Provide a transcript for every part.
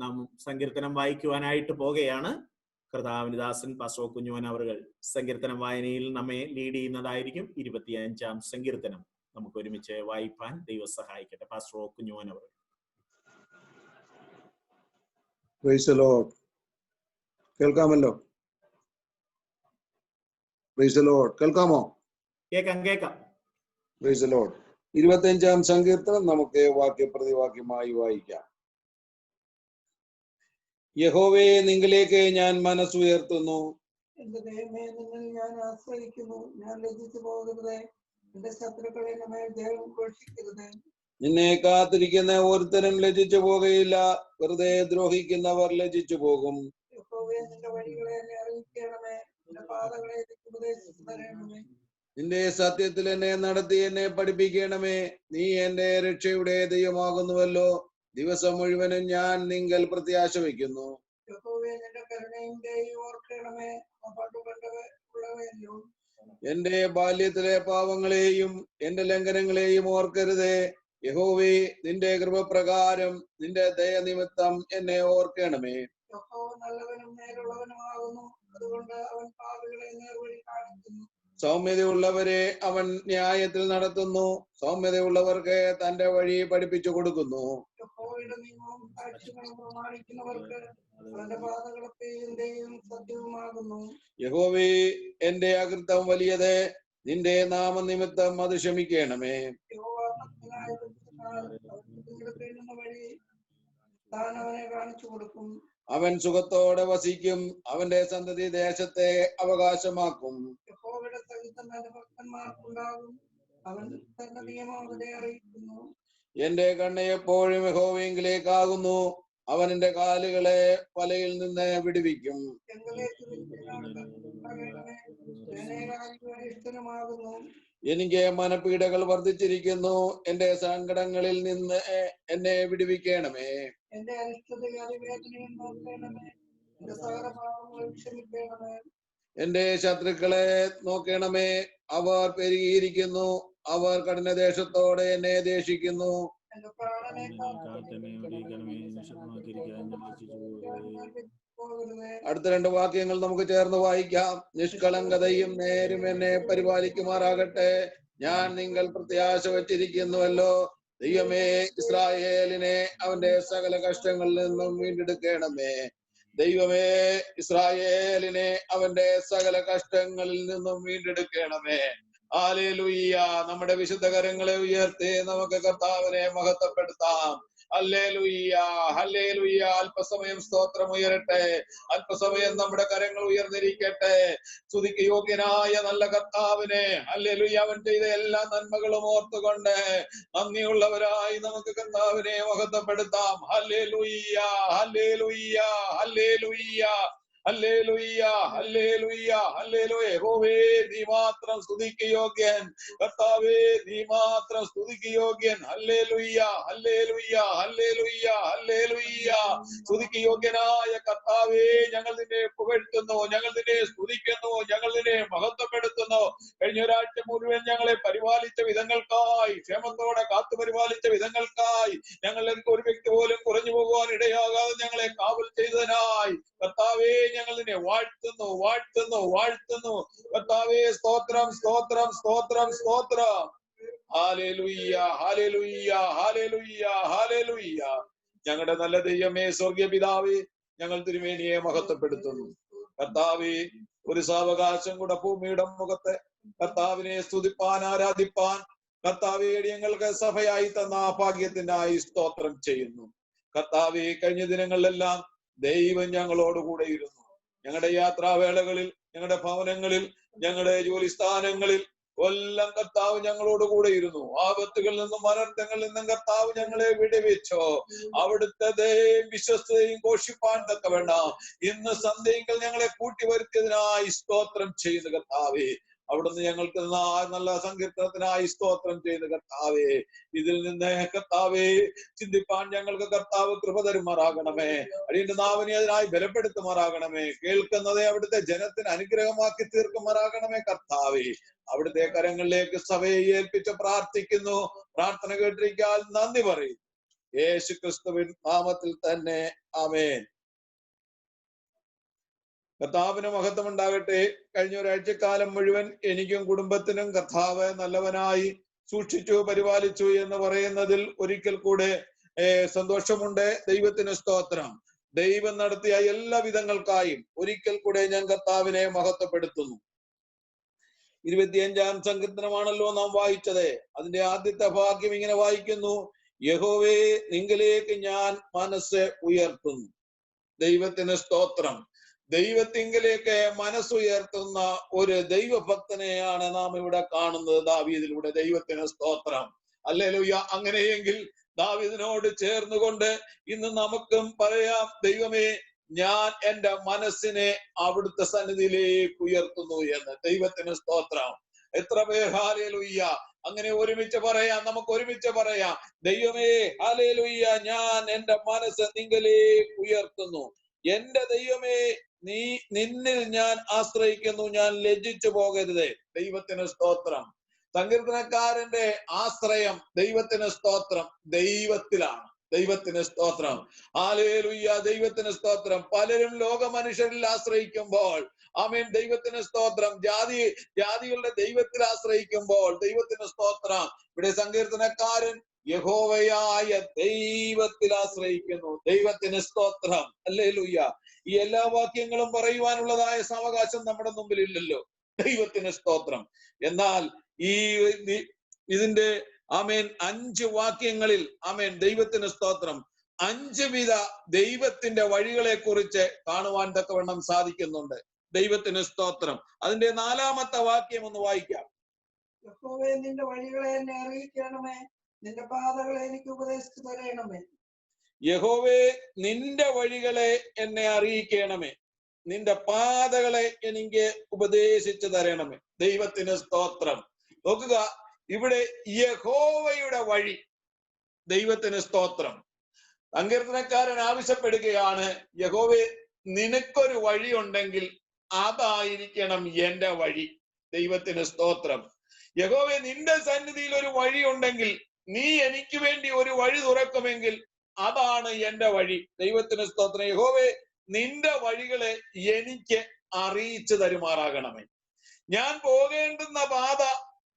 നാം സങ്കീർത്തനം വായിക്കുവാനായിട്ട് പോകുകയാണ്. കർത്താവിന്റെ ദാസൻ പാസ്റ്റർ കുഞ്ഞുമോൻ അവറുകൾ സങ്കീർത്തനം വായനയിൽ നമ്മെ ലീഡ് ചെയ്യുന്നതായിരിക്കും. 25-ാം സങ്കീർത്തനം നമുക്ക് ഒരുമിച്ച് വായിപ്പാൻ ദൈവം സഹായിക്കട്ടെ. പാസ്റ്റർ കുഞ്ഞുമോൻ അവറുകൾ. Praise the Lord. കേൾക്കാമല്ലോ? Praise the Lord. കേൾക്കാമോ? കേൾക്കാം. Price the Lord. 25-ാം സങ്കീർത്തനം നമുക്ക് വാക്യപ്രതിവാക്യമായി വായിക്കാം. യഹോവേ, നിങ്ങളിലേക്ക് ഞാൻ മനസ്സുയർത്തുന്നു. എന്റെ ദൈവമേ, നിങ്ങൾ ഞാൻ ആശ്രയിക്കുന്നു. ഞാൻ ലജ്ജിച്ചു പോകരുത്. എന്റെ ശത്രുക്കളെ ദൈവം ഘോഷിക്കരുത്. നിന്നെ കാത്തിരിക്കുന്ന ഒരുത്തനും ലജ്ജിച്ചു പോകുകയില്ല. വെറുതെ ദ്രോഹിക്കുന്നവർ ലജ്ജിച്ചു പോകും. യഹോവേ, നിന്റെ വഴികളെ എന്നെ അറിയിക്കണമേ. എന്റെ പാതകളെ എനിക്ക് ഉപദേശിച്ചു തരണമേ. നിന്റെ സത്യത്തിൽ എന്നെ നടത്തി എന്നെ പഠിപ്പിക്കണമേ. നീ എന്റെ രക്ഷയുടെ ദൈവമാകുന്നുവല്ലോ. ദിവസം മുഴുവനും ഞാൻ നിങ്ങൾ പ്രത്യാശ വയ്ക്കുന്നു. യഹോവേ, നിന്റെ കരുണയും ദയയും ഓർക്കണമേ. ഉള്ളവയല്ലോ. എന്റെ ബാല്യത്തിലെ പാവങ്ങളെയും എന്റെ ലംഘനങ്ങളെയും ഓർക്കരുതേ. യഹോവേ, നിന്റെ കൃപപ്രകാരം നിന്റെ ദയനിമിത്തം എന്നെ ഓർക്കണമേ. യഹോവ നല്ലവനും നേരുള്ളവനുമാകുന്നു. അതുകൊണ്ട് അവൻ പാപികളെ നേർവഴി കാണിക്കുന്നു. സൗമ്യതയുള്ളവരെ അവൻ ന്യായത്തിൽ നടത്തുന്നു. സൗമ്യതയുള്ളവർക്ക് തന്റെ വഴി പഠിപ്പിച്ചു കൊടുക്കുന്നു. യഹോവയുടെ നിയമവും സാക്ഷ്യങ്ങളും പ്രമാണിക്കുന്നവർക്ക് അവന്റെ പാതകളൊക്കെയും ദയയും സത്യവുമാകുന്നു. യഹോവേ, എന്റെ അകൃതം വലിയത്. നിന്റെ നാമനിമിത്തം അത് ക്ഷമിക്കണമേ. യഹോവ ഭക്തനായ വഴി താൻ അവനെ കാണിച്ചു കൊടുക്കും. അവൻ സുഖത്തോടെ വസിക്കും. അവന്റെ സന്തതി ദേശത്തെ അവകാശമാക്കും. യഹോവയുടെ സഹിതം തന്റെ ഭക്തന്മാർക്കുണ്ടാകും. അവൻ തന്റെ നിയമം അവരെ അറിയിക്കുന്നു. എന്റെ കണ്ണ് എപ്പോഴും യഹോവയെങ്കിലേക്കാകുന്നു. അവൻ എന്റെ കാലുകളെ വലയിൽ നിന്ന് വിടുവിക്കും. എനിക്ക് മനപീഡകൾ വർദ്ധിച്ചിരിക്കുന്നു. എന്റെ സങ്കടങ്ങളിൽ നിന്ന് എന്നെ വിടുവിക്കണമേ. എന്റെ അനിഷ്ടതയും അതിവേദനയും നോക്കണമേ. എന്റെ സകലപാപങ്ങളും ക്ഷമിക്കണമേ. എന്റെ ശത്രുക്കളെ നോക്കണമേ. അവർ പെരുകിയിരിക്കുന്നു. അവർ കഠിനദേശത്തോടെ എന്നെ ദേഷിക്കുന്നു. എന്റെ പ്രാണനെ അടുത്ത 2 വാക്യങ്ങൾ നമുക്ക് ചേർന്ന് വായിക്കാം. നിഷ്കളങ്കതയും നേരും എന്നെ പരിപാലിക്കുമാറാകട്ടെ. ഞാൻ നിങ്ങൾ പ്രത്യാശ വച്ചിരിക്കുന്നുവല്ലോ. ദൈവമേ, ഇസ്രായേലിനെ അവന്റെ സകല കഷ്ടങ്ങളിൽ നിന്നും വീണ്ടെടുക്കണമേ. ദൈവമേ, ഇസ്രായേലിനെ അവന്റെ സകല കഷ്ടങ്ങളിൽ നിന്നും വീണ്ടെടുക്കണമേ. ഹല്ലേലൂയ. നമ്മുടെ വിശുദ്ധ കരങ്ങളെ ഉയർത്തി നമുക്ക് കർത്താവിനെ മഹത്വപ്പെടുത്താം. Hallelujah, hallelujah. അല്പസമയം സ്തോത്രം ഉയരട്ടെ. അല്പസമയം നമ്മുടെ കരങ്ങൾ ഉയർന്നിരിക്കട്ടെ. സ്തുതിക്ക് യോഗ്യനായ നല്ല കർത്താവിനെ, ഹല്ലേലൂയ, അവൻ ചെയ്ത എല്ലാ നന്മകളും ഓർത്തുകൊണ്ട് നന്ദിയുള്ളവരായി നമുക്ക് കർത്താവിനെ മഹത്വപ്പെടുത്താം. Hallelujah, hallelujah, hallelujah, hallelujah, hallelujah, hallelujah. യഹോവേ, നീ മാത്രം സ്തുതിക്ക് യോഗ്യൻ. കർത്താവേ, നീ മാത്രം സ്തുതിക്ക് യോഗ്യൻ. Hallelujah, hallelujah, hallelujah, hallelujah. സ്തുതിക്ക് യോഗ്യനായ കർത്താവേ, ഞങ്ങൾ നിന്നെ പുകഴ്ത്തുന്നു, ഞങ്ങൾ നിന്നെ സ്തുതിക്കുന്നു, ഞങ്ങൾ നിന്നെ മഹത്വപ്പെടുത്തുന്നു. കഴിഞ്ഞ ഒരാഴ്ച മുഴുവൻ ഞങ്ങളെ പരിപാലിച്ച വിധങ്ങൾക്കായി, ക്ഷേമത്തോടെ കാത്തു പരിപാലിച്ച വിധങ്ങൾക്കായി, ഞങ്ങൾക്ക് ഒരു വ്യക്തി പോലും കുറഞ്ഞു പോകുവാൻ ഇടയാകാതെ ഞങ്ങളെ കാവൽ ചെയ്തതിനായി കർത്താവേ, ഞങ്ങൾ നിന്നെ വാഴ്ത്തുന്നു, വാഴ്ത്തുന്നു, വാഴ്ത്തുന്നു. കർത്താവേ, സ്തോത്രം, സ്തോത്രം, സ്തോത്രം, സ്തോത്രം. Hallelujah, hallelujah, hallelujah, hallelujah. ഞങ്ങളുടെ നല്ല ദൈവമേ, സ്വർഗീയ പിതാവേ, ഞങ്ങൾ തിരുമേനിയെ മഹത്വപ്പെടുത്തുന്നു. കർത്താവേ, ഒരു സാവകാശം കൂടെ ഭൂമിയുടെ മുഖത്ത് കർത്താവിനെ സ്തുതിപ്പാൻ, ആരാധിപ്പാൻ കർത്താവേ ഞങ്ങൾക്ക് സഭയായി തന്ന ആ ഭാഗ്യത്തിനായി സ്തോത്രം ചെയ്യുന്നു. കർത്താവേ, കഴിഞ്ഞ ദിനങ്ങളിലെല്ലാം ദൈവം ഞങ്ങളോടുകൂടെ ഇരുന്നു. ഞങ്ങളുടെ യാത്രാവേളകളിൽ, ഞങ്ങളുടെ ഭവനങ്ങളിൽ, ഞങ്ങളുടെ ജോലി സ്ഥാനങ്ങളിൽ എല്ലാം കർത്താവ് ഞങ്ങളോട് കൂടെ ഇരുന്നു. ആപത്തുകളിൽ നിന്നും അനർത്ഥങ്ങളിൽ നിന്നും കർത്താവ് ഞങ്ങളെ വിടുവിച്ചോ. അവിടുത്തെ വിശ്വസ്തയും ഘോഷിപ്പാൻ തക്കവണ്ണം ഇന്ന് സന്ധ്യയിൽ ഞങ്ങളെ കൂട്ടി വരുത്തിയതിനായി സ്തോത്രം ചെയ്യുന്നു കർത്താവേ. അവിടുന്ന് ഞങ്ങൾക്ക് നല്ല സങ്കീർത്തനത്തിനായി സ്തോത്രം ചെയ്യുന്ന കർത്താവേ. ഇതിൽ നിന്ന് കർത്താവേ ചിന്തിപ്പാൻ ഞങ്ങൾക്ക് കർത്താവ് കൃപ തരുമാറാകണമേ. അടിയന്റെ നാവിനെ അതിനായി ബലപ്പെടുത്തുമാറാകണമേ. കേൾക്കുന്നതെ അവിടുത്തെ ജനത്തിന് അനുഗ്രഹമാക്കി തീർക്കുമാറാകണമേ കർത്താവേ. അവിടുത്തെ കരങ്ങളിലേക്ക് സഭയെ ഏൽപ്പിച്ച് പ്രാർത്ഥിക്കുന്നു. പ്രാർത്ഥന കേട്ടിരിക്കാൻ നന്ദി പറയും. യേശു ക്രിസ്തുവിൻ നാമത്തിൽ തന്നെ ആമേൻ. കർത്താവിന് മഹത്വം ഉണ്ടാകട്ടെ. കഴിഞ്ഞ ഒരാഴ്ചക്കാലം മുഴുവൻ എനിക്കും കുടുംബത്തിനും കർത്താവ് നല്ലവനായി സൂക്ഷിച്ചു പരിപാലിച്ചു എന്ന് പറയുന്നതിൽ ഒരിക്കൽ കൂടെ സന്തോഷമുണ്ട്. ദൈവത്തിന് സ്തോത്രം. ദൈവം നടത്തിയ എല്ലാ വിധങ്ങൾക്കായും ഒരിക്കൽ കൂടെ ഞാൻ കർത്താവിനെ മഹത്വപ്പെടുത്തുന്നു. 25-ാം സങ്കീർത്തനമാണല്ലോ നാം വായിച്ചത്. അതിന്റെ ആദ്യത്തെ ഭാഗ്യം ഇങ്ങനെ വായിക്കുന്നു: യഹോവേ, നിങ്കലേക്ക് ഞാൻ മനസ്സ് ഉയർത്തുന്നു. ദൈവത്തിന് സ്തോത്രം. ദൈവത്തിങ്കിലേക്ക് മനസ്സുയർത്തുന്ന ഒരു ദൈവഭക്തനെയാണ് നാം ഇവിടെ കാണുന്നത് ദാവീദിലൂടെ. ദൈവത്തിന് സ്തോത്രം. ഹല്ലേലൂയ. അങ്ങനെയെങ്കിൽ ദാവീദിനോട് ചേർന്നുകൊണ്ട് ഇന്ന് നമുക്കും പറയാം, ദൈവമേ, ഞാൻ എൻ്റെ മനസ്സിനെ അവിടുത്തെ സന്നിധിയിലേക്ക് ഉയർത്തുന്നു എന്ന്. ദൈവത്തിന് സ്തോത്രം. എത്ര പേർ ഹല്ലേലൂയ അങ്ങനെ ഒരുമിച്ച് പറയാം? നമുക്ക് ഒരുമിച്ച് പറയാം, ദൈവമേ, ഹല്ലേലൂയ, ഞാൻ എൻ്റെ മനസ്സ് നിങ്കലേക്ക് ഉയർത്തുന്നു. എന്റെ ദൈവമേ, നിന്നിൽ ഞാൻ ആശ്രയിക്കുന്നു, ഞാൻ ലജ്ജിച്ചു പോകരുതേ. ദൈവത്തിന് സ്തോത്രം. സങ്കീർത്തനക്കാരന്റെ ആശ്രയം, ദൈവത്തിന് സ്തോത്രം, ദൈവത്തിലാണ്. ദൈവത്തിന് സ്തോത്രം. ഹല്ലേലൂയ. ദൈവത്തിന് സ്തോത്രം. പലരും ലോക മനുഷ്യരിൽ ആശ്രയിക്കുമ്പോൾ, ആമേൻ, ദൈവത്തിന് സ്തോത്രം, ജാതികളുടെ ദൈവത്തിൽ ആശ്രയിക്കുമ്പോൾ, ദൈവത്തിന് സ്തോത്രം, ഇവിടെ സങ്കീർത്തനക്കാരൻ യഹോവയായ ദൈവത്തിൽ ആശ്രയിക്കുന്നു. ദൈവത്തിന് സ്തോത്രം. ഹല്ലേലൂയ. ഈ എല്ലാ വാക്യങ്ങളും പറയുവാനുള്ളതായ സാവകാശം നമ്മുടെ മുമ്പിൽ ഇല്ലല്ലോ. ദൈവത്തിന് സ്തോത്രം. എന്നാൽ ഇതിന്റെ ആമേൻ 5 വാക്യങ്ങളിൽ, ആമേൻ, ദൈവത്തിന് സ്തോത്രം, 5 വിധ ദൈവത്തിന്റെ വഴികളെ കുറിച്ച് കാണുവാൻ തക്കവണ്ണം സാധിക്കുന്നുണ്ട്. ദൈവത്തിന് സ്തോത്രം. അതിന്റെ 4-ാമത്തെ വാക്യം ഒന്ന് വായിക്കാം. യഹോവേ, നിന്റെ വഴികളെ എന്നെ അറിയിക്കണമേ, നിന്റെ പാതകളെ എനിക്ക് ഉപദേശിച്ചു തരണമേ. യഹോവേ, നിന്റെ വഴികളെ എന്നെ അറിയിക്കണമേ, നിന്റെ പാതകളെ എനിക്ക് ഉപദേശിച്ചു തരണമേ. ദൈവത്തിന് സ്തോത്രം. നോക്കുക, ഇവിടെ യഹോവയുടെ വഴി. ദൈവത്തിന് സ്തോത്രം. സങ്കീർത്തനക്കാരൻ ആവശ്യപ്പെടുകയാണ്, യഹോവേ, നിനക്കൊരു വഴി ഉണ്ടെങ്കിൽ അതായിരിക്കണം എന്റെ വഴി. ദൈവത്തിന് സ്തോത്രം. യഹോവേ, നിന്റെ സന്നിധിയിൽ ഒരു വഴി ഉണ്ടെങ്കിൽ, നീ എനിക്ക് വേണ്ടി ഒരു വഴി തുറക്കുമെങ്കിൽ അതാണ് എന്റെ വഴി. ദൈവത്തിന് സ്തോത്രം. യഹോവേ, നിന്റെ വഴികളെ എനിക്ക് അറിയിച്ചു തരുമാറാകണമേ. ഞാൻ പോകേണ്ടുന്ന പാത,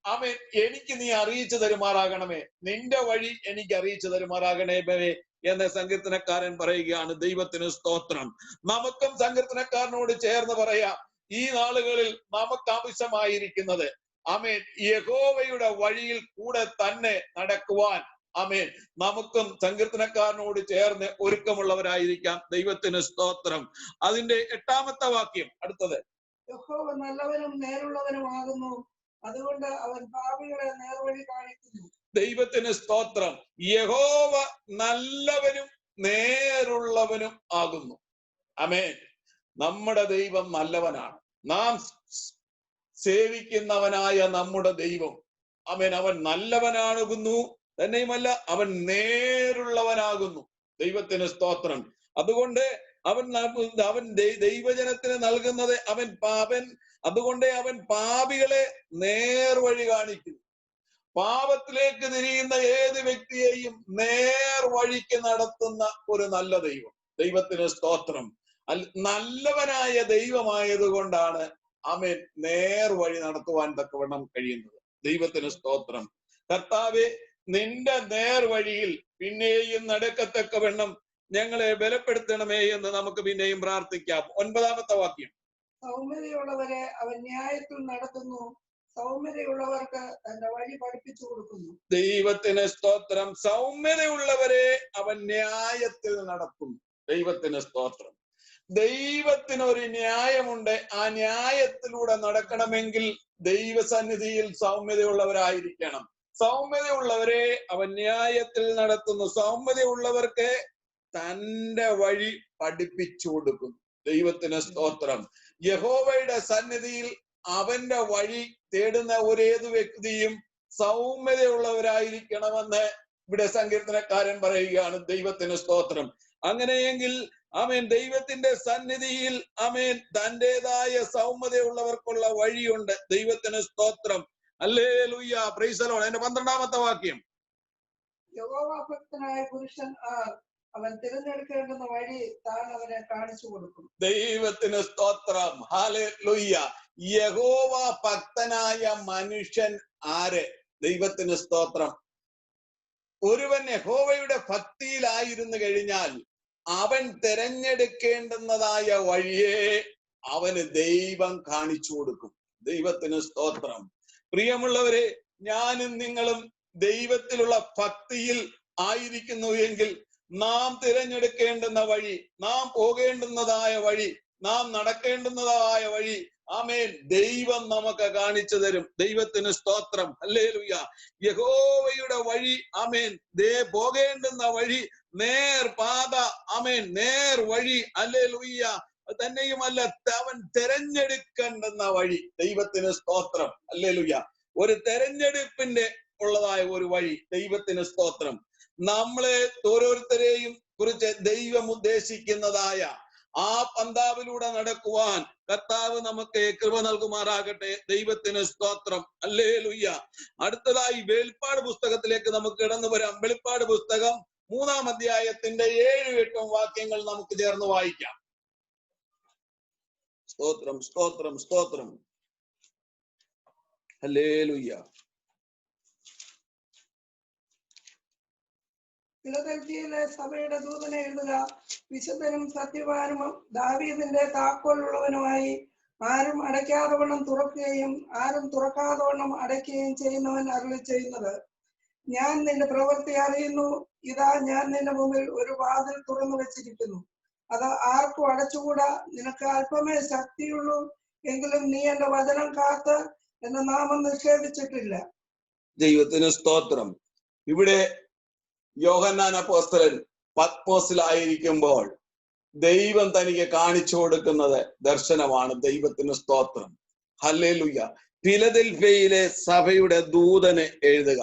ആമേൻ, എനിക്ക് നീ അറിയിച്ചു തരുമാറാകണമേ. നിന്റെ വഴി എനിക്ക് അറിയിച്ചു തരുമാറാകണമേ എന്ന് സങ്കീർത്തനക്കാരൻ പറയുകയാണ്. ദൈവത്തിന് സ്തോത്രം. നമുക്കും സങ്കീർത്തനക്കാരനോട് ചേർന്ന് പറയാം, ഈ നാളുകളിൽ നമുക്ക് ആവശ്യമായിരിക്കുന്നത്, ആമേൻ, യഹോവയുടെ വഴിയിൽ കൂടെ തന്നെ നടക്കുവാൻ, ആമേൻ, നമുക്കും സങ്കീർത്തനക്കാരനോട് ചേർന്ന് ഒരുക്കമുള്ളവരായിരിക്കാം. ദൈവത്തിന് സ്തോത്രം. അതിന്റെ 8-ാമത്തെ വാക്യം, അടുത്തത്: യഹോവ നല്ലവനും നേരുള്ളവനുമാകുന്നു, അതുകൊണ്ട് അവൻ പാപികളെ നേർവഴി കാണിക്കുന്നു. ദൈവത്തിന് സ്തോത്രം. യഹോവ നല്ലവനും നേരുള്ളവനും ആകുന്നു. ആമേൻ. നമ്മുടെ ദൈവം നല്ലവനാണ്. നാം സേവിക്കുന്നവനായ നമ്മുടെ ദൈവം, ആമേൻ, അവൻ നല്ലവനാകുന്നു. തന്നെയുമല്ല, അവൻ നേരുള്ളവനാകുന്നു. ദൈവത്തിന് സ്തോത്രം. അതുകൊണ്ട് അവൻ ദൈവജനത്തിന് നൽകുന്നത് അതുകൊണ്ട് അവൻ പാപികളെ നേർവഴി കാണിക്കുന്നു. പാപത്തിലേക്ക് തിരിയുന്ന ഏത് വ്യക്തിയെയും നേർവഴിക്ക് നടത്തുന്ന ഒരു നല്ല ദൈവം. ദൈവത്തിന് സ്തോത്രം. നല്ലവനായ ദൈവമായത് കൊണ്ടാണ് ആമേൻ നേർവഴി നടത്തുവാൻ തക്കവണ്ണം കഴിയുന്നത്. ദൈവത്തിന് സ്തോത്രം. കർത്താവേ, നിന്റെ നേർവഴിയിൽ പിന്നെയും നടക്കത്തക്കവണ്ണം ഞങ്ങളെ ബലപ്പെടുത്തണമേ എന്ന് നമുക്ക് പിന്നെയും പ്രാർത്ഥിക്കാം. 9-ാമത്തെ വാക്യം: സൗമ്യതയുള്ളവരെ അവൻ ന്യായത്തിൽ നടത്തുന്നു, സൗമ്യതയുള്ളവർക്ക് തന്റെ വഴി പഠിപ്പിച്ചു കൊടുക്കുന്നു. ദൈവത്തിന് സ്തോത്രം. സൗമ്യതയുള്ളവരെ അവൻ ന്യായത്തിൽ നടത്തുന്നു. ദൈവത്തിന് സ്തോത്രം. ദൈവത്തിനൊരു ന്യായമുണ്ട്. ആ ന്യായത്തിലൂടെ നടക്കണമെങ്കിൽ ദൈവസന്നിധിയിൽ സൗമ്യതയുള്ളവരായിരിക്കണം. സൗമ്യതയുള്ളവരെ അവൻ ന്യായത്തിൽ നടത്തുന്നു. സൗമ്യതയുള്ളവർക്ക് തന്റെ വഴി പഠിപ്പിച്ചു കൊടുക്കുന്നു. ദൈവത്തിന് സ്തോത്രം. യഹോവയുടെ സന്നിധിയിൽ അവന്റെ വഴി തേടുന്ന ഒരേതു വ്യക്തിയും സൗമ്യതയുള്ളവരായിരിക്കണമെന്ന് ഇവിടെ സങ്കീർത്തനക്കാരൻ പറയുകയാണ്. ദൈവത്തിന് സ്തോത്രം. അങ്ങനെയെങ്കിൽ ആമേൻ, ദൈവത്തിന്റെ സന്നിധിയിൽ ആമേൻ തന്റേതായ സൗമ്യതയുള്ളവർക്കുള്ള വഴിയുണ്ട്. ദൈവത്തിന് സ്തോത്രം. ഹല്ലേലൂയ. Price the Lord. അതിന്റെ 12-ാമത്തെ വാക്യം: യഹോവാഭക്തനായ പുരുഷൻ ആർ? അവൻ തിരഞ്ഞെടുക്കേണ്ടുന്ന വഴി താൻ അവനെ കാണിച്ചു കൊടുക്കും. ദൈവത്തിന് സ്തോത്രം. ഹല്ലേലൂയ. യഹോവ ഭക്തനായ മനുഷ്യൻ ആര്? ദൈവത്തിന് സ്തോത്രം. ഒരുവൻ യഹോവയുടെ ഭക്തിയിലായിരുന്നു കഴിഞ്ഞാൽ അവൻ തിരഞ്ഞെടുക്കേണ്ടുന്നതായ വഴിയെ അവന് ദൈവം കാണിച്ചു കൊടുക്കും. ദൈവത്തിന് സ്തോത്രം. പ്രിയമുള്ളവരെ, ഞാനും നിങ്ങളും ദൈവത്തിലുള്ള ഭക്തിയിൽ ആയിരിക്കുന്നു എങ്കിൽ നാം തിരഞ്ഞെടുക്കേണ്ടുന്ന വഴി, നാം പോകേണ്ടുന്നതായ വഴി, നാം നടക്കേണ്ടുന്നതായ വഴി, ആമേൻ, ദൈവം നമുക്ക് കാണിച്ചു തരും. ദൈവത്തിന് സ്തോത്രം. ഹല്ലേലൂയ. യഹോവയുടെ വഴി, ആമേൻ, പോകേണ്ടുന്ന വഴി നേർ പാത, ആമേൻ, നേർ വഴി. ഹല്ലേലൂയ. തന്നെയുമല്ല, അവൻ തിരഞ്ഞെടുക്കേണ്ടുന്ന വഴി. ദൈവത്തിന് സ്തോത്രം. ഹല്ലേലൂയ. ഒരു തെരഞ്ഞെടുപ്പിന്റെ ഉള്ളതായ ഒരു വഴി. ദൈവത്തിന് സ്തോത്രം. നമ്മളെ ഓരോരുത്തരെയും കുറിച്ച് ദൈവം ഉദ്ദേശിക്കുന്നതായ ആ പന്താവിലൂടെ നടക്കുവാൻ കർത്താവ് നമുക്ക് കൃപ നൽകുമാറാകട്ടെ. ദൈവത്തിന് സ്തോത്രം. ഹല്ലേലൂയ. അടുത്തതായി വെളിപ്പാട് പുസ്തകത്തിലേക്ക് നമുക്ക് കടന്നു വരാം. വെളിപ്പാട് പുസ്തകം 3-ാം അധ്യായത്തിന്റെ 7-8 വാക്യങ്ങൾ നമുക്ക് ചേർന്ന് വായിക്കാം. സ്തോത്രം, സ്തോത്രം, സ്തോത്രം. ഹല്ലേലൂയ. ഫിലദൽഫിയയിലെ സഭയുടെ ദൂതനെ എഴുതുക. വിശുദ്ധനും സത്യവാനും ദാവീദിന്റെ താക്കോലുള്ളവനുമായി ആരും അടയ്ക്കാതെ വണ്ണം തുറക്കുകയും ആരും തുറക്കാതെ വണ്ണം അടയ്ക്കുകയും ചെയ്യുന്നവൻ അരുളി ചെയ്യുന്നത്: ഞാൻ നിന്റെ പ്രവൃത്തി അറിയുന്നു. ഇതാ, ഞാൻ നിന്റെ മുമ്പിൽ ഒരു വാതിൽ തുറന്നു വെച്ചിരിക്കുന്നു. അത് ആർക്കും അടച്ചുകൂടാ. നിനക്ക് അല്പമേ ശക്തിയുള്ളൂ, എങ്കിലും നീ എന്റെ വചനം കാത്ത് എന്റെ നാമം നിഷേധിച്ചിട്ടില്ല. ദൈവത്തിന് സ്തോത്രം. ഇവിടെ യോഹന്നാൻ അപ്പോസ്തലൻ പത്മോസിലായിരിക്കുമ്പോൾ ദൈവം തനിക്ക് കാണിച്ചു കൊടുക്കുന്നത് ദർശനമാണ്. ദൈവത്തിന് സ്തോത്രം. ഹല്ലേലൂയ. ഫിലദൽഫിയയിലെ സഭയുടെ ദൂതന് എഴുതുക.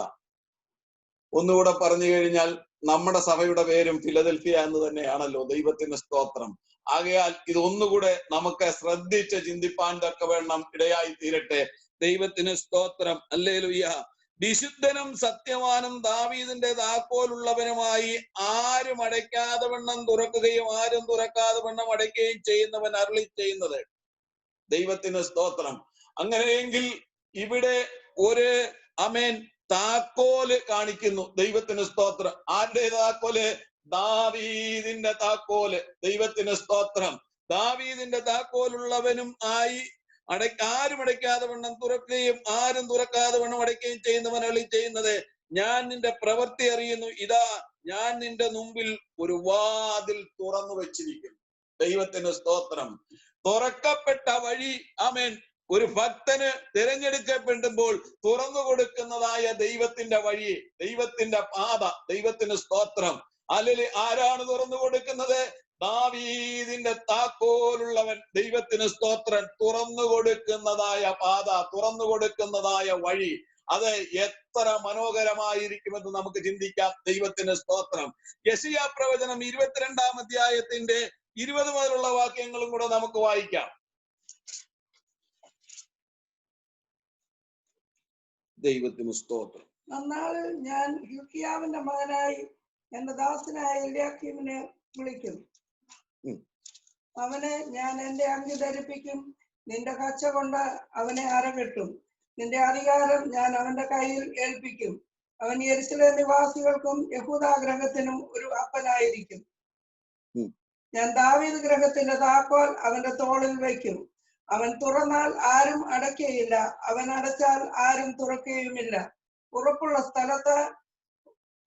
ഒന്നുകൂടെ പറഞ്ഞു കഴിഞ്ഞാൽ നമ്മുടെ സഭയുടെ പേരും ഫിലദൽഫിയ എന്ന് തന്നെയാണല്ലോ. ദൈവത്തിന് സ്തോത്രം. ആകയാൽ ഇതൊന്നുകൂടെ നമുക്ക് ശ്രദ്ധിച്ച് ചിന്തിപ്പാൻ തക്കവണ്ണം ഇടയായി തീരട്ടെ. ദൈവത്തിന് സ്തോത്രം. ഹല്ലേലൂയ. വിശുദ്ധനും സത്യവാനും ദാവീദിന്റെ താക്കോലുള്ളവനുമായി ആരും അടയ്ക്കാതെ വണ്ണം തുറക്കുകയും ആരും തുറക്കാതെ വണ്ണം അടയ്ക്കുകയും ചെയ്യുന്നവൻ അരുളി ചെയ്യുന്നത്. ദൈവത്തിന് സ്തോത്രം. അങ്ങനെയെങ്കിൽ ഇവിടെ ഒരു ആമേൻ താക്കോല് കാണിക്കുന്നു. ദൈവത്തിന് സ്തോത്രം. ആരുടെ താക്കോല്? ദാവീദിന്റെ താക്കോല്. ദൈവത്തിന് സ്തോത്രം. ദാവീദിന്റെ താക്കോലുള്ളവനും ആയി ആരും അടയ്ക്കാതെ വണ്ണം തുറക്കുകയും ആരും തുറക്കാതെ വണ്ണം അടയ്ക്കുകയും ചെയ്യുന്നവൻ അരുളി ചെയ്യുന്നത്: ഞാൻ നിന്റെ പ്രവൃത്തി അറിയുന്നു. ഇതാ, ഞാൻ നിന്റെ മുമ്പിൽ ഒരു വാതിൽ തുറന്നു വെച്ചിരിക്കുന്നു. ദൈവത്തിന് സ്തോത്രം. തുറക്കപ്പെട്ട വഴി, ആമേൻ, ഒരു ഭക്തന് തിരഞ്ഞെടുക്കപ്പെടുമ്പോൾ തുറന്നു കൊടുക്കുന്നതായ ദൈവത്തിന്റെ വഴി, ദൈവത്തിന്റെ പാത. ദൈവത്തിന് സ്തോത്രം. അല്ലെങ്കിൽ ആരാണ് തുറന്നു കൊടുക്കുന്നത്? ദാവീദിന്റെ താക്കോലുള്ളവൻ. ദൈവത്തിന് സ്തോത്രം. തുറന്നു കൊടുക്കുന്നതായ പാത, തുറന്നു കൊടുക്കുന്നതായ വഴി, അത് എത്ര മനോഹരമായിരിക്കുമെന്ന് നമുക്ക് ചിന്തിക്കാം. ദൈവത്തിന് സ്തോത്രം. യെശയ്യാ പ്രവചനം 22-ാം അധ്യായത്തിന്റെ 20 മുതലുള്ള വാക്യങ്ങളും കൂടെ നമുക്ക് വായിക്കാം. ദൈവത്തിന് സ്തോത്രം. അന്നാളിൽ ഞാൻ ഹില്ക്കീയാവിന്റെ മകനായി എന്റെ ദാസനായ എല്യാക്കീമിനെ വിളിക്കും. അവനെ ഞാൻ എന്റെ അങ്കി ധരിപ്പിക്കും. നിന്റെ കച്ച കൊണ്ട് അവനെ അരകെട്ടും. നിന്റെ അധികാരം ഞാൻ അവന്റെ കയ്യിൽ ഏൽപ്പിക്കും. അവൻ യെരൂശലേം നിവാസികൾക്കും യഹൂദാ ഗൃഹത്തിനും ഒരു അപ്പനായിരിക്കും. ഞാൻ ദാവീദ് ഗൃഹത്തിന്റെ താക്കോൽ അവന്റെ തോളിൽ വയ്ക്കും. അവൻ തുറന്നാൽ ആരും അടയ്ക്കയില്ല, അവൻ അടച്ചാൽ ആരും തുറക്കുകയുമില്ല. ഉറപ്പുള്ള സ്ഥലത്ത്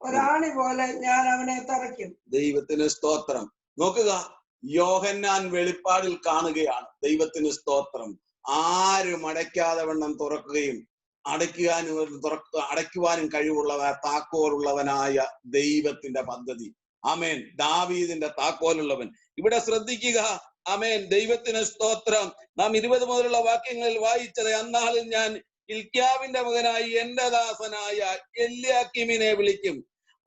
ഒരാണി പോലെ ഞാൻ അവനെ തറയ്ക്കും. ദൈവത്തിന് സ്തോത്രം. നോക്കുക, യോഹന്നാൻ വെളിപ്പാടിൽ കാണുകയാണ്. ദൈവത്തിന് സ്തോത്രം. ആരും അടയ്ക്കാതെ വണ്ണം തുറക്കുകയും അടയ്ക്കുവാനും കഴിവുള്ളവ താക്കോലുള്ളവനായ ദൈവത്തിന്റെ പദ്ധതി. ആമേൻ. ദാവീദിന്റെ താക്കോലുള്ളവൻ. ഇവിടെ ശ്രദ്ധിക്കുക. ആമേൻ. ദൈവത്തിന് സ്തോത്രം. നാം 20 മുതലുള്ള വാക്യങ്ങളിൽ വായിച്ചത്: അന്നാളിൽ ഞാൻ ഹില്ക്കീയാവിന്റെ മകനായി എന്റെ ദാസനായ എല്യാക്കീമിനെ വിളിക്കും.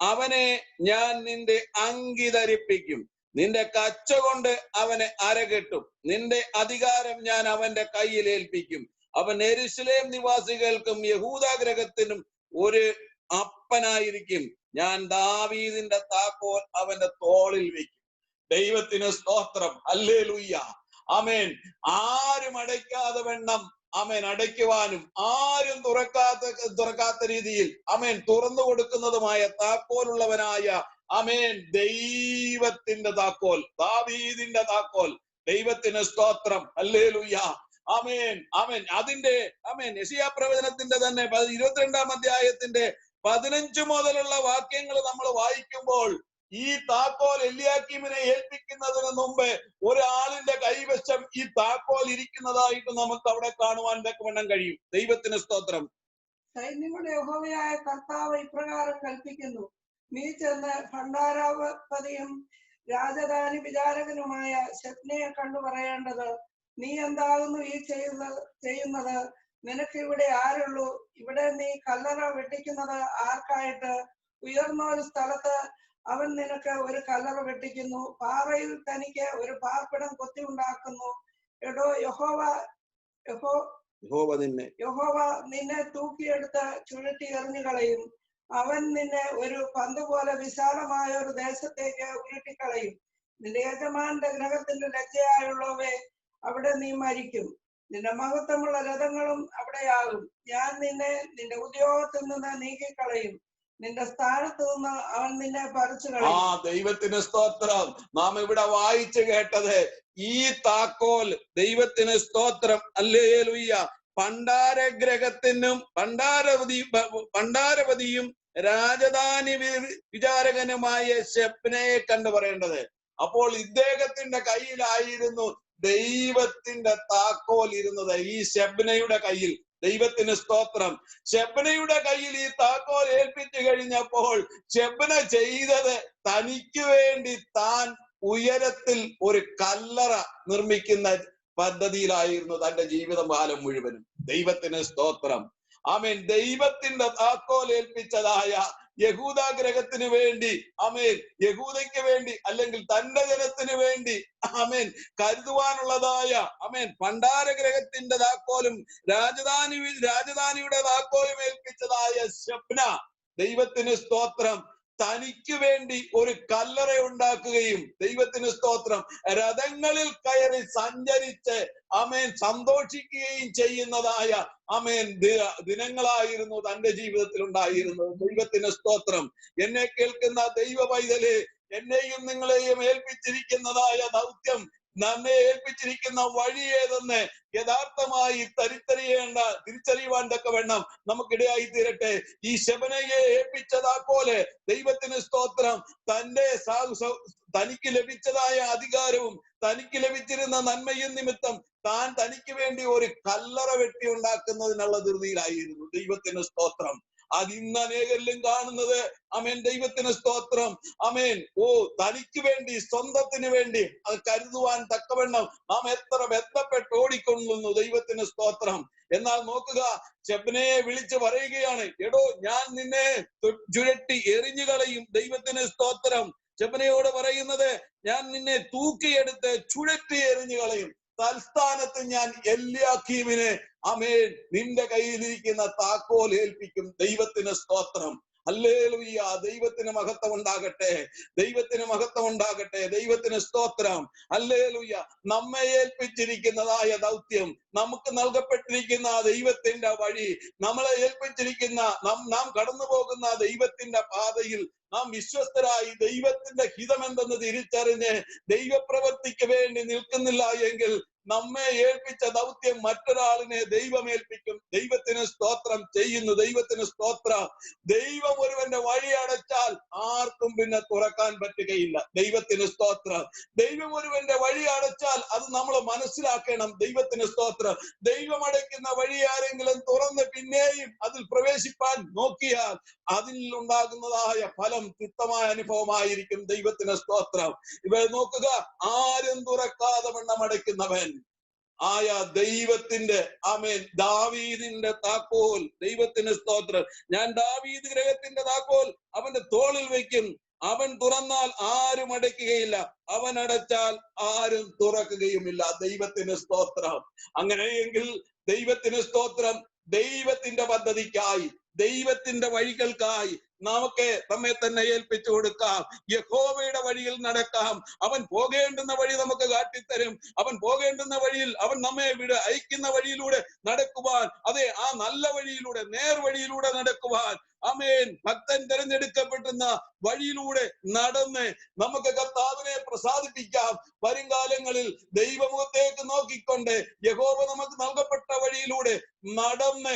അവനെ ഞാൻ നിന്റെ അങ്കി ധരിപ്പിക്കും. നിന്റെ കച്ച കൊണ്ട് അവനെ അരകെട്ടും. നിന്റെ അധികാരം ഞാൻ അവന്റെ കയ്യിൽ ഏൽപ്പിക്കും. അവൻ യെരൂശലേം നിവാസികൾക്കും യഹൂദാ ഗൃഹത്തിനും ഒരു അപ്പനായിരിക്കും. ഞാൻ ദാവീദിന്റെ താക്കോൽ അവന്റെ തോളിൽ വെക്കും. ദൈവത്തിന് സ്തോത്രം. ഹല്ലേലൂയ. ആമേൻ. ആരും അടയ്ക്കാതെ വണ്ണം ആമേൻ അടയ്ക്കുവാനും ആരും തുറക്കാത്ത രീതിയിൽ ആമേൻ തുറന്നു കൊടുക്കുന്നതുമായ താക്കോലുള്ളവനായ ആമേൻ ദൈവത്തിന്റെ താക്കോൽ, ദാവീദിന്റെ താക്കോൽ. ദൈവത്തിന് സ്തോത്രം. ഹല്ലേലൂയ. ആമേൻ. ആമേൻ. അതിന്റെ ആമേൻ യെശയ്യാ പ്രവചനത്തിന്റെ തന്നെ 22-ാം അധ്യായത്തിന്റെ 15 മുതലുള്ള വാക്യങ്ങൾ നമ്മൾ വായിക്കുമ്പോൾ ഈ താക്കോൽ എല്യാക്കീമിനെ ഏൽപ്പിക്കുന്നതിന് മുമ്പ് ഒരാളിന്റെ കൈവശം ഈ താക്കോൽ ഇരിക്കുന്നതായിട്ട് നമുക്ക് അവിടെ കാണുവാൻ തക്കവണ്ണം കഴിയും. ദൈവത്തിന് സ്തോത്രം. സൈന്യങ്ങളുടെ യഹോവയായ കർത്താവ് ഇപ്രകാരം കൽപ്പിക്കുന്നു, നീ ചെന്ന് ഭണ്ഡാരാധിപതിയും രാജധാനി വിചാരകനുമായ ശെബ്നയെ കണ്ടു പറയേണ്ടത്, നീ എന്താകുന്നു ഈ ചെയ്യുന്നത്? നിനക്ക് ഇവിടെ ആരുള്ളൂ? ഇവിടെ നീ കല്ലറ വെട്ടിക്കുന്നത് ആർക്കായിട്ട്? ഉയർന്ന ഒരു സ്ഥലത്ത് അവൻ നിനക്ക് ഒരു കല്ലറ വെട്ടിക്കുന്നു, പാറയിൽ തനിക്ക് ഒരു പാർപ്പിടം കൊത്തി ഉണ്ടാക്കുന്നു. എടോ യഹോവ നിന്നെ തൂക്കിയെടുത്ത് ചുഴറ്റി എറിഞ്ഞു കളയും. അവൻ നിന്നെ ഒരു പന്ത് പോലെ വിശാലമായ ഒരു ദേശത്തേക്ക് ഉരുട്ടിക്കളയും. നിന്റെ യജമാന്റെ ഗ്രഹത്തിന്റെ ലജ്ജയായുള്ളവേ, അവിടെ നീ മരിക്കും. നിന്റെ മഹത്വമുള്ള രഥങ്ങളും അവിടെയാകും. ഞാൻ നിന്നെ നിന്റെ ഉദ്യോഗത്തിൽ നിന്ന് നീക്കിക്കളയും. നിന്റെ സ്ഥാനത്ത് നിന്ന് അവൻ നിന്നെ പറിച്ചു കളയും. ദൈവത്തിന് സ്തോത്രം. നാം ഇവിടെ വായിച്ചു കേട്ടത് ഈ താക്കോൽ, ദൈവത്തിന് സ്തോത്രം. ഹല്ലേലൂയ. ഭണ്ഡാരഗ്രഹത്തിനും ഭണ്ഡാരപതിയും രാജധാനി വിചാരകനുമായ ശെബ്നയെ കണ്ടു പറയേണ്ടത്. അപ്പോൾ ഇദ്ദേഹത്തിന്റെ കയ്യിലായിരുന്നു ദൈവത്തിന്റെ താക്കോൽ ഇരുന്നത്, ഈ ശെബ്നയുടെ കയ്യിൽ. ദൈവത്തിന് സ്തോത്രം. ശെബ്നയുടെ കയ്യിൽ ഈ താക്കോൽ ഏൽപ്പിച്ചു കഴിഞ്ഞപ്പോൾ ശെബ്ന ചെയ്തത്, തനിക്ക് വേണ്ടി താൻ ഉയരത്തിൽ ഒരു കല്ലറ നിർമ്മിക്കുന്ന പദ്ധതിയിലായിരുന്നു തന്റെ ജീവിതകാലം മുഴുവനും. ദൈവത്തിന് സ്തോത്രം. ആമേൻ. ദൈവത്തിന്റെ താക്കോൽ ഏൽപ്പിച്ചതായ യഹൂദ ഗ്രഹത്തിന് വേണ്ടി, ആമേൻ, യഹൂദയ്ക്ക് വേണ്ടി അല്ലെങ്കിൽ തന്റെ ജനത്തിന് വേണ്ടി ആമേൻ കരുതുവാനുള്ളതായ ആമേൻ ഭണ്ഡാരഗ്രഹത്തിന്റെ താക്കോലും രാജധാനിയുടെ താക്കോലും ഏൽപ്പിച്ചതായ ശെബ്ന, ദൈവത്തിന് സ്തോത്രം, തനിക്ക് വേണ്ടി ഒരു കല്ലറ ഉണ്ടാക്കുകയും, ദൈവത്തിന് സ്തോത്രം, രഥങ്ങളിൽ കയറി സഞ്ചരിച്ച് ആമേൻ സന്തോഷിക്കുകയും ചെയ്യുന്നതായ ആമേൻ ദിനങ്ങളായിരുന്നു തന്റെ ജീവിതത്തിൽ ഉണ്ടായിരുന്നത്. ദൈവത്തിന് സ്തോത്രം. എന്നെ കേൾക്കുന്ന ദൈവ പൈതലേ, എന്നെയും നിങ്ങളെയും ഏൽപ്പിച്ചിരിക്കുന്നതായ ദൗത്യം, നമ്മെ ഏൽപ്പിച്ചിരിക്കുന്ന വഴി ഏതെന്ന് യഥാർത്ഥമായി തിരിച്ചറിയുവാൻ തക്കവണ്ണം നമുക്കിടയായി തീരട്ടെ. ഈ ശെബ്നയെ ഏൽപ്പിച്ചതാക്കോല്, ദൈവത്തിന് സ്തോത്രം, തനിക്ക് ലഭിച്ചതായ അധികാരവും തനിക്ക് ലഭിച്ചിരുന്ന നന്മയും നിമിത്തം താൻ തനിക്ക് വേണ്ടി ഒരു കല്ലറ വെട്ടി ഉണ്ടാക്കുന്നതിനുള്ള ധൃതിയിലായിരുന്നു. ദൈവത്തിന് സ്തോത്രം. അതിന്ന് അനേകരിലും കാണുന്നത് ആമേൻ. ദൈവത്തിന് സ്തോത്രം. ആമേൻ. തനിക്ക് വേണ്ടി, സ്വന്തത്തിന് വേണ്ടി അത് കരുതുവാൻ തക്കവണ്ണം നാം എത്ര ബന്ധപ്പെട്ട് ഓടിക്കൊള്ളുന്നു. ദൈവത്തിന് സ്തോത്രം. എന്നാൽ നോക്കുക, ശെബ്നയെ വിളിച്ചു പറയുകയാണ്, എടോ ഞാൻ നിന്നെ ചുഴറ്റി എറിഞ്ഞു കളയും. ദൈവത്തിന് സ്തോത്രം. ശെബ്നയോട് പറയുന്നത്, ഞാൻ നിന്നെ തൂക്കിയെടുത്ത് ചുഴറ്റി എറിഞ്ഞു കളയും. തൽസ്ഥാനത്ത് ഞാൻ എല്യാക്കീമിനെ ആമേൻ നിന്റെ കയ്യിലിരിക്കുന്ന താക്കോൽ ഏൽപ്പിക്കും. ദൈവത്തിന് സ്തോത്രം. ഹല്ലേലൂയ. ദൈവത്തിന് മഹത്വം ഉണ്ടാകട്ടെ. ദൈവത്തിന് മഹത്വം ഉണ്ടാകട്ടെ. ദൈവത്തിന് സ്തോത്രം. ഹല്ലേലൂയ. നമ്മെ ഏൽപ്പിച്ചിരിക്കുന്നതായ ദൗത്യം, നമുക്ക് നൽകപ്പെട്ടിരിക്കുന്ന ദൈവത്തിന്റെ വഴി, നമ്മളെ ഏൽപ്പിച്ചിരിക്കുന്ന നാം കടന്നു പോകുന്ന ദൈവത്തിന്റെ പാതയിൽ നാം വിശ്വസ്തരായി ദൈവത്തിന്റെ ഹിതമെന്തെന്ന് തിരിച്ചറിഞ്ഞ് ദൈവപ്രവൃത്തിക്ക് വേണ്ടി നിൽക്കുന്നില്ല എങ്കിൽ നമ്മെ ഏൽപ്പിച്ച ദൗത്യം മറ്റൊരാളിനെ ദൈവം ഏൽപ്പിക്കും. ദൈവത്തിന് സ്തോത്രം ചെയ്യുന്നു. ദൈവത്തിന് സ്തോത്രം. ദൈവം ഒരുവന്റെ വഴി അടച്ചാൽ ആർക്കും പിന്നെ തുറക്കാൻ പറ്റുകയില്ല. ദൈവത്തിന് സ്തോത്രം. ദൈവം ഒരുവന്റെ വഴി അടച്ചാൽ അത് നമ്മൾ മനസ്സിലാക്കണം. ദൈവത്തിന് സ്തോത്രം. ദൈവം അടയ്ക്കുന്ന വഴി ആരെങ്കിലും തുറന്ന് പിന്നെയും അതിൽ പ്രവേശിപ്പാൻ നോക്കിയാൽ അതിൽ ഉണ്ടാകുന്നതായ ഫലം തിക്തമായ അനുഭവമായിരിക്കും. ദൈവത്തിന് സ്തോത്രം. ഇവർ നോക്കുക, ആരും തുറക്കാതെ വണ്ണം അടയ്ക്കുന്നവൻ ആയ ദൈവത്തിന്റെ ആമേൻ ദാവീദിന്റെ താക്കോൽ. ദൈവത്തിന് സ്തോത്രം. ഞാൻ ദാവീദ് ഗ്രഹത്തിന്റെ താക്കോൽ അവന്റെ തോളിൽ വയ്ക്കും. അവൻ തുറന്നാൽ ആരും അടയ്ക്കുകയില്ല, അവൻ അടച്ചാൽ ആരും തുറക്കുകയുമില്ല. ദൈവത്തിന് സ്തോത്രം. അങ്ങനെയെങ്കിൽ ദൈവത്തിന് സ്തോത്രം. ദൈവത്തിന്റെ പദ്ധതിക്കായി, ദൈവത്തിന്റെ വഴികൾക്കായി നമുക്ക് നമ്മെ തന്നെ ഏൽപ്പിച്ചു കൊടുക്കാം. യഹോവയുടെ വഴിയിൽ നടക്കാം. അവൻ പോകേണ്ടുന്ന വഴി നമുക്ക് കാട്ടിത്തരും. അവൻ പോകേണ്ടുന്ന വഴിയിൽ അവൻ നമ്മെ അയക്കുന്ന വഴിയിലൂടെ നടക്കുവാൻ, അതെ, ആ നല്ല വഴിയിലൂടെ, നേർവഴിയിലൂടെ നടക്കുവാൻ, ആമേൻ, ഭക്തൻ തിരഞ്ഞെടുക്കപ്പെടുന്ന വഴിയിലൂടെ നടന്ന് നമുക്ക് കർത്താവിനെ പ്രസാദിപ്പിക്കാം. വരുംകാലങ്ങളിൽ ദൈവമുഖത്തേക്ക് നോക്കിക്കൊണ്ട് യഹോവ നമുക്ക് നൽകപ്പെട്ട വഴിയിലൂടെ നടന്ന്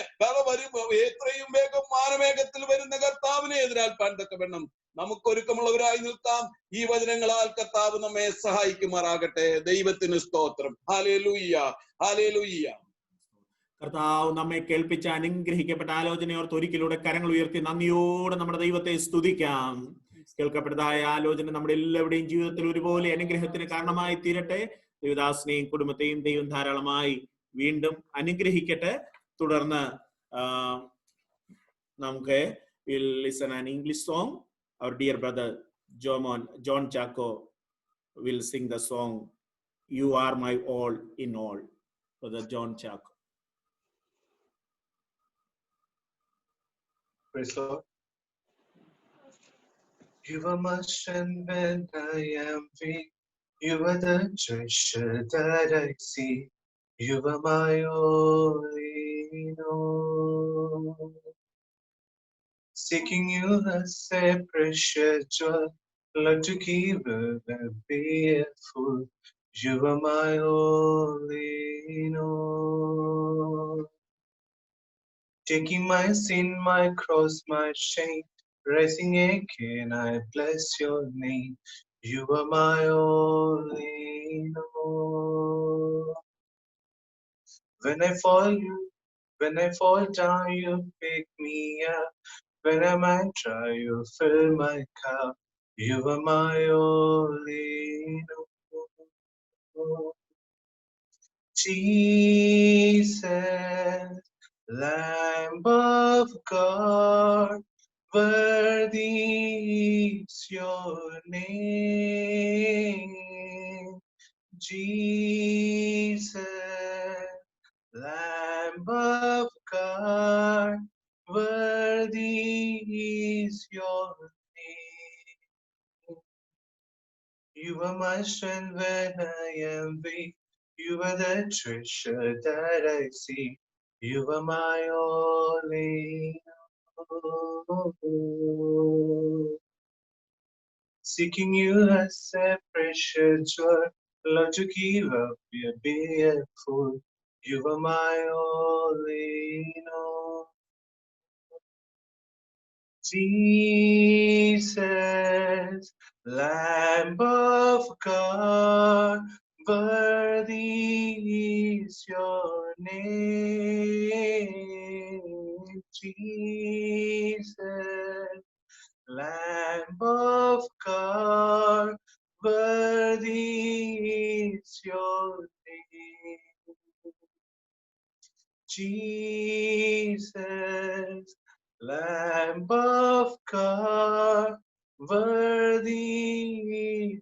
എത്രയും വേഗം മാനവേഗത്തിൽ വരുന്ന കർത്താവിനെ എതിരേൽപ്പാൻ തക്കവണ്ണം നമുക്കൊരുക്കമുള്ളവരായി നിൽക്കാം. ഈ വചനങ്ങളാൽ കർത്താവ് നമ്മെ സഹായിക്കുമാറാകട്ടെ. ദൈവത്തിന് സ്തോത്രം. Hallelujah, hallelujah. കർത്താവ് നമ്മെ കേൾപ്പിച്ച അനുഗ്രഹിക്കപ്പെട്ട ആലോചനയോർത്ത് ഒരിക്കലൂടെ കരങ്ങൾ ഉയർത്തി നന്ദിയോടെ നമ്മുടെ ദൈവത്തെ സ്തുതിക്കാം. കേൾക്കപ്പെട്ടതായ ആലോചന നമ്മുടെ എല്ലാവരുടെയും ജീവിതത്തിൽ ഒരുപോലെ അനുഗ്രഹത്തിന് കാരണമായി തീരട്ടെ. ദേവദാസിനെയും കുടുംബത്തെയും ദൈവം ധാരാളമായി വീണ്ടും അനുഗ്രഹിക്കട്ടെ. തുടർന്ന് നമുക്ക് listen an English song. Our dear brother John Chaco will sing the song "You Are My All in All." Brother John Chaco. Praise the Lord. You are my strength when I am weak. You are the treasure that I see. You are my all in all. Seeking you as a precious joy, Lord, to give and be full. You are my all in all. Taking my sin, my cross, my shame, rising again, I bless your name. You are my all in all. When I fall down, you pick me up. When I might try, you fill my cup. You are my all in all. Jesus, Lamb of God, worthy is your name. Jesus, Lamb of God, worthy is your name. You are my strength when I am weak. You are the treasure that I see. You are my all in all. Seeking you as a precious joy, Lord, to give up your being full. You are my all in all. Jesus, Lamb of God, worthy is your name. Jesus, Lamb of God, worthy is your name. Jesus, Lamb of God, worthy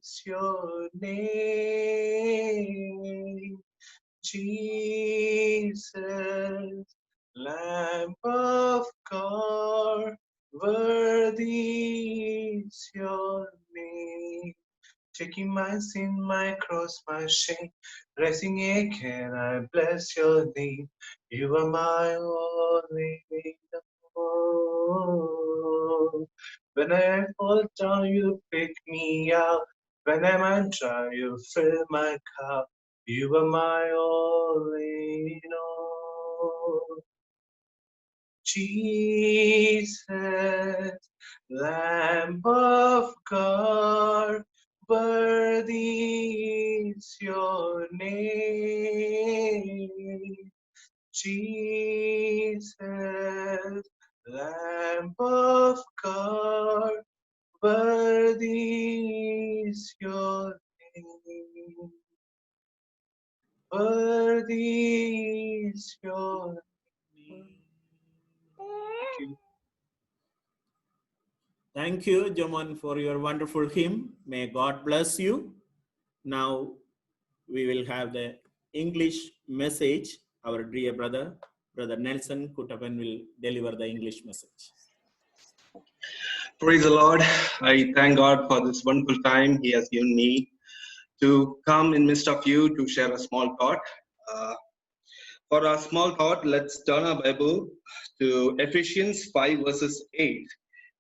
is your name. Jesus, Lamb of God, worthy is your name. Taking my sin, my cross, my shame, rising again, I bless your name. You are my all in all. When I fall down, you pick me up. When I'm dry, you fill my cup. You are my all in all. Jesus, Lamb of God, worthy is your name. Jesus, Lamb of God, worthy is your name. Worthy is your name. Thank you, Jaman, for your wonderful hymn. May God bless you. Now we will have the English message. Our dear brother Nelson Kuttapan will deliver the English message. Praise the Lord. I thank God for this wonderful time He has given me to come in midst of you to share a small thought. For a small thought, let's turn our Bible to Ephesians 5 verses 8.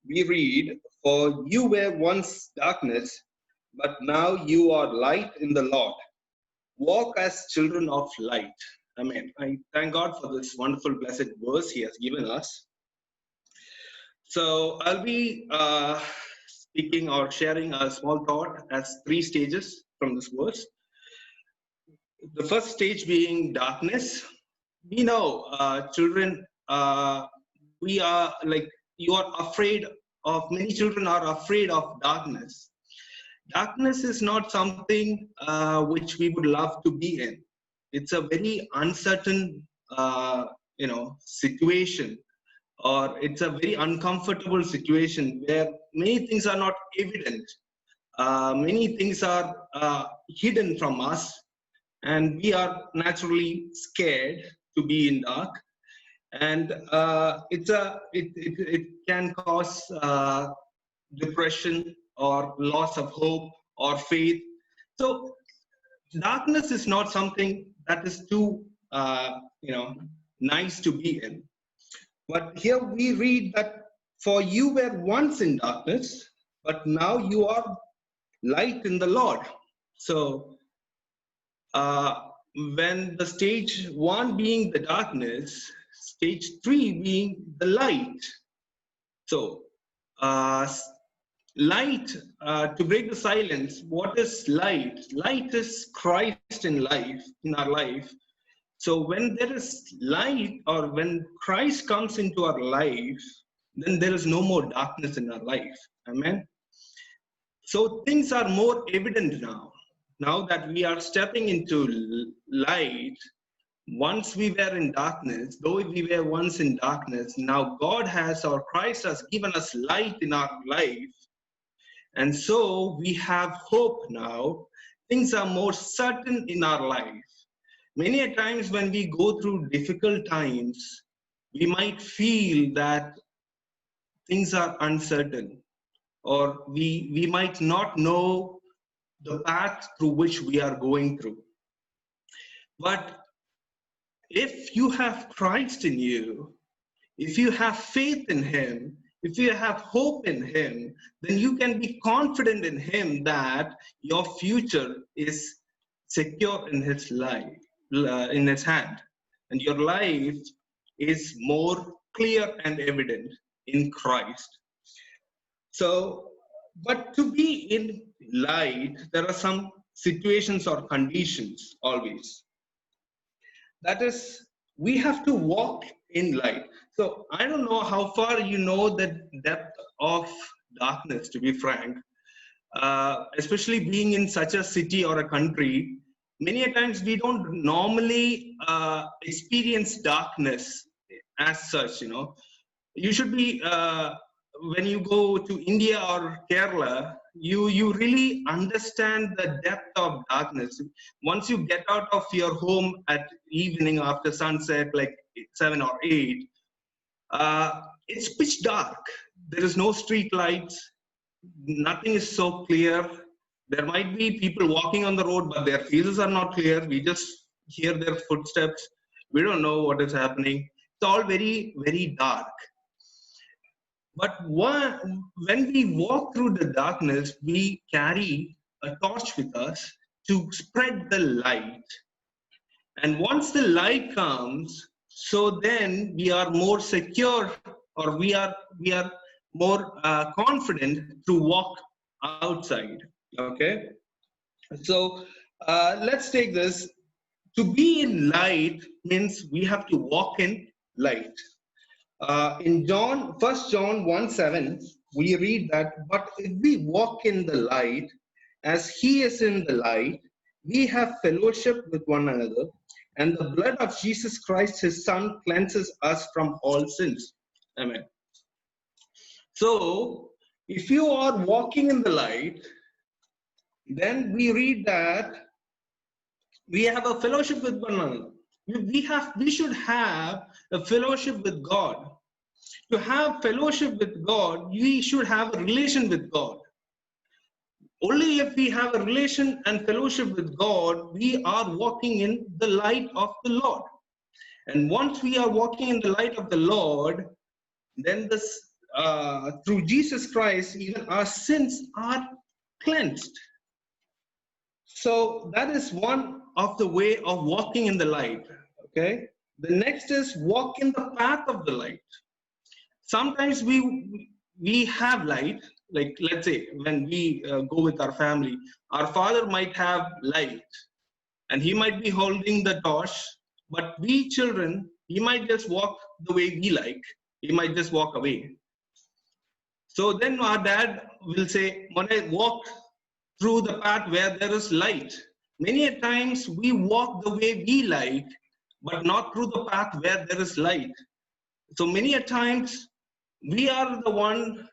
We read, "For you were once darkness, but now you are light in the Lord. Walk as children of light." Amen. I thank God for this wonderful, blessed verse He has given us. So I'll be speaking or sharing a small thought as 3 stages from this verse. The first stage being darkness. We know, children, we are like, you are afraid of, many children are afraid of darkness. Darkness is not something which we would love to be in. It's a very uncertain, situation, or it's a very uncomfortable situation where many things are not evident. Many things are hidden from us, and we are naturally scared to be in dark. And it can cause depression or loss of hope or faith. So darkness is not something that is too nice to be in. But here we read that, "For you were once in darkness, but now you are light in the Lord." So when the stage 1 being the darkness, stage 3 being the light. So light, to break the silence, what is light? Light is Christ in our life. So when there is light, or when Christ comes into our life, then there is no more darkness in our life. Amen. So things are more evident now. Now that we are stepping into light, once we were in darkness, though we were once in darkness, now God has, or Christ has given us light in our life. And so we have hope now. Things are more certain in our life. Many a times when we go through difficult times, we might feel that things are uncertain, or we might not know the path through which we are going through. But if you have Christ in you, if you have faith in Him, if you have hope in Him, then you can be confident in Him that your future is secure in His life, in His hand, and your life is more clear and evident in Christ. So, but to be in light, there are some situations or conditions always. That is, we have to walk in light. So I don't know how far you know the depth of darkness, to be frank, especially being in such a city or a country. Many a times we don't normally experience darkness as such. You should be, when you go to India or Kerala, you really understand the depth of darkness. Once you get out of your home at evening after sunset, like 7 or 8, it's pitch dark. There is no street lights. Nothing is so clear. There might be people walking on the road, but their faces are not clear. We just hear their footsteps. We don't know what is happening. It's all very, very dark. But when we walk through the darkness, we carry a torch with us to spread the light. And once the light comes, so then we are more secure, or we are more confident to walk outside. Okay, so let's take this. To be in light means we have to walk in light. In 1 John 1:7, we read that, "But if we walk in the light, as He is in the light, we have fellowship with one another, and the blood of Jesus Christ, His Son, cleanses us from all sins." Amen. So, if you are walking in the light, then we read that we have a fellowship with one another. We should have a fellowship with God. To have fellowship with God, we should have a relation with God. Only if we have a relation and fellowship with God, we are walking in the light of the Lord. And once we are walking in the light of the Lord, then through Jesus Christ, even our sins are cleansed. So that is one of the way of walking in the light. Okay. The next is walk in the path of the light. Sometimes we have light, like let's say when we go with our family, our father might have light and he might be holding the torch, but we children, he might just walk the way we like. He might just walk away. So then our dad will say, when I walk through the path where there is light. Many a times we walk the way we like, but not through the path where there is light. So many a times we are the one,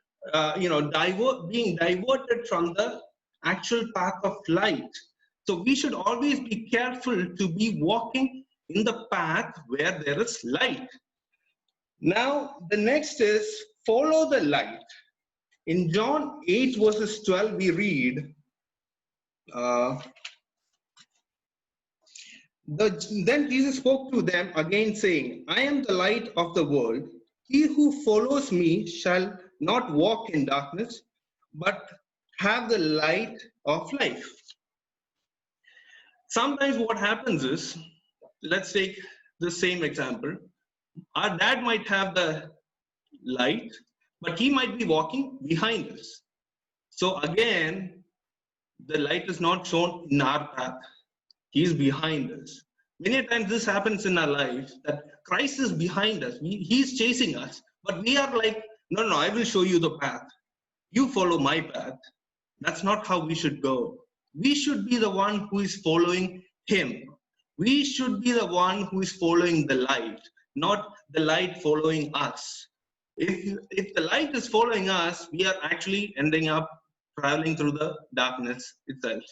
being diverted from the actual path of light. So we should always be careful to be walking in the path where there is light. Now, the next is follow the light. In John 8 verses 12, we read, then Jesus spoke to them again, saying, I am the light of the world. He who follows me shall not walk in darkness, but have the light of life. Sometimes what happens is, let's take the same example. Our dad might have the light, but he might be walking behind us. So again, the light is not shown in our path. He is behind us. Many times this happens in our lives, that Christ is behind us. He's chasing us. But we are like, no, I will show you the path. You follow my path. That's not how we should go. We should be the one who is following him. We should be the one who is following the light, not the light following us. If the light is following us, we are actually ending up traveling through the darkness itself.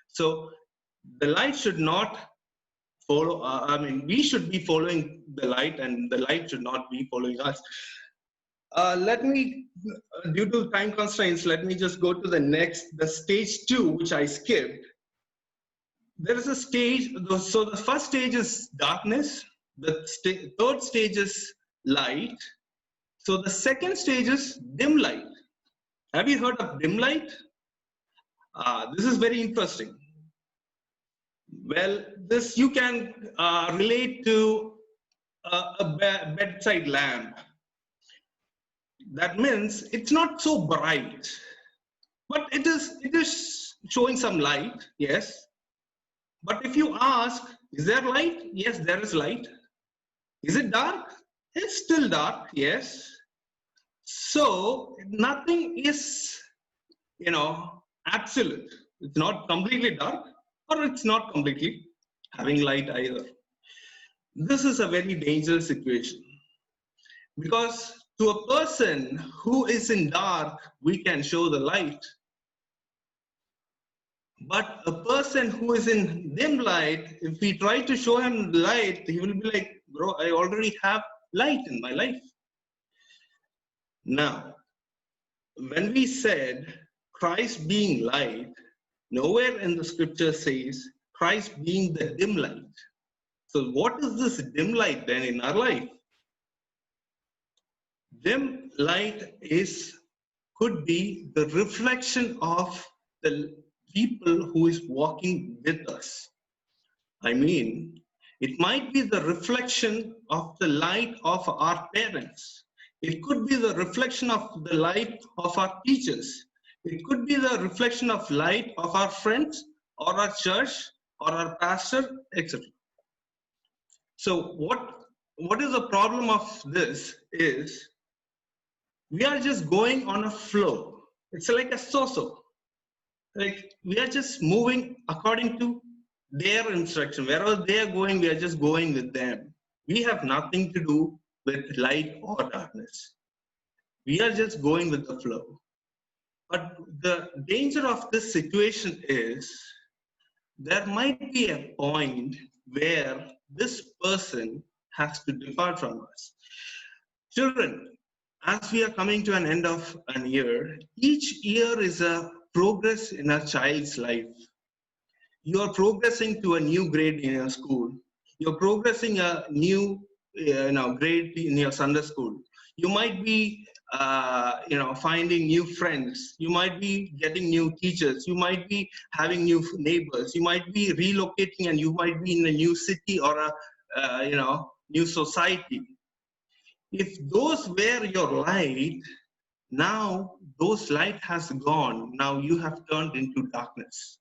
So the light should not follow, we should be following the light, and the light should not be following us. Due to time constraints, let me just go to the stage 2, which I skipped. There is a stage, so the first stage is darkness, the third stage is light. So the second stage is dim light. Have you heard of dim light? This is very interesting. Well, this you can relate to a bedside lamp. That means it's not so bright, but it is showing some light, yes. But if you ask, is there light? Yes, there is light. Is it dark? It's still dark, yes. So nothing is, absolute. It's not completely dark, or it's not completely having light either. This is a very dangerous situation, because to a person who is in dark, we can show the light. But a person who is in dim light, if we try to show him light, he will be like, bro, I already have light in my life. Now, when we said Christ being light, nowhere in the scripture says Christ being the dim light. So what is this dim light then in our life? Dim light could be the reflection of the people who is walking with us. I mean, it might be the reflection of the light of our parents. It could be the reflection of the light of our teachers. It could be the reflection of light of our friends or our church or our pastor, etc. So what is the problem of this is, we are just going on a flow. It's like a so-so. Like we are just moving according to their instruction. Wherever they are going, we are just going with them. We have nothing to do with light or darkness. We are just going with the flow. But the danger of this situation is, there might be a point where this person has to depart from us. Children, as we are coming to an end of an year, each year is a progress in a child's life. You are progressing to a new grade in your school. You're progressing a new grade in your Sunday school. You might be finding new friends. You might be getting new teachers. You might be having new neighbors. You might be relocating, and you might be in a new city or a new society. If those were your light, now those light has gone. Now you have turned into darkness.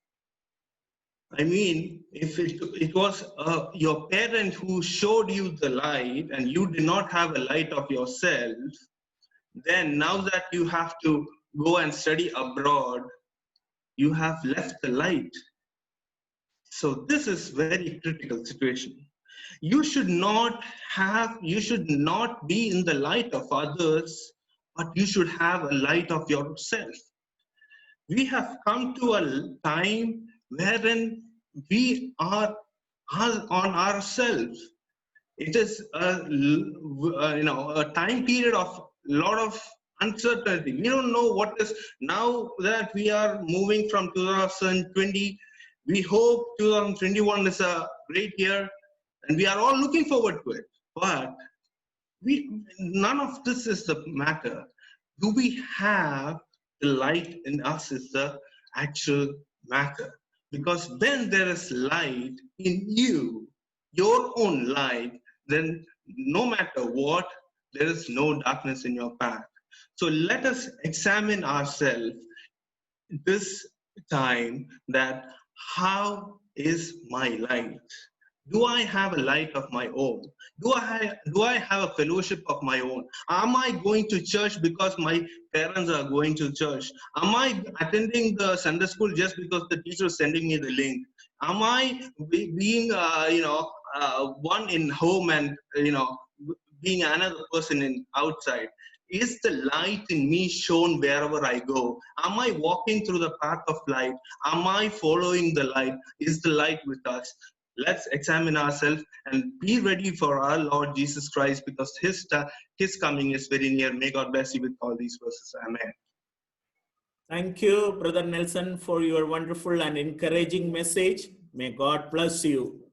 I mean, if it was your parent who showed you the light and you did not have a light of yourself, then now that you have to go and study abroad, you have left the light. So this is very critical situation. You should not be in the light of others, but you should have a light of yourself. We have come to a time wherein we are on ourselves. It is a time period of lot of uncertainty. We don't know what is, now that we are moving from 2020, we hope 2021 is a great year and we are all looking forward to it. But none of this is the matter. Do we have the light in us is the actual matter. Because when there is light in you, your own light, then no matter what, there is no darkness in your path. So let us examine ourselves this time, that how is my light? Do I have a light of my own? Do I have a fellowship of my own? Am I going to church because my parents are going to church? Am I attending the Sunday school just because the teacher is sending me the link? Am I being one in home and being another person in outside? Is the light in me shown wherever I go? Am I walking through the path of light? Am I following the light? Is the light with us? Let's examine ourselves and be ready for our Lord Jesus Christ, because his coming is very near. May God bless you with all these verses. Amen. Thank you, Brother Nelson, for your wonderful and encouraging message. May God bless you.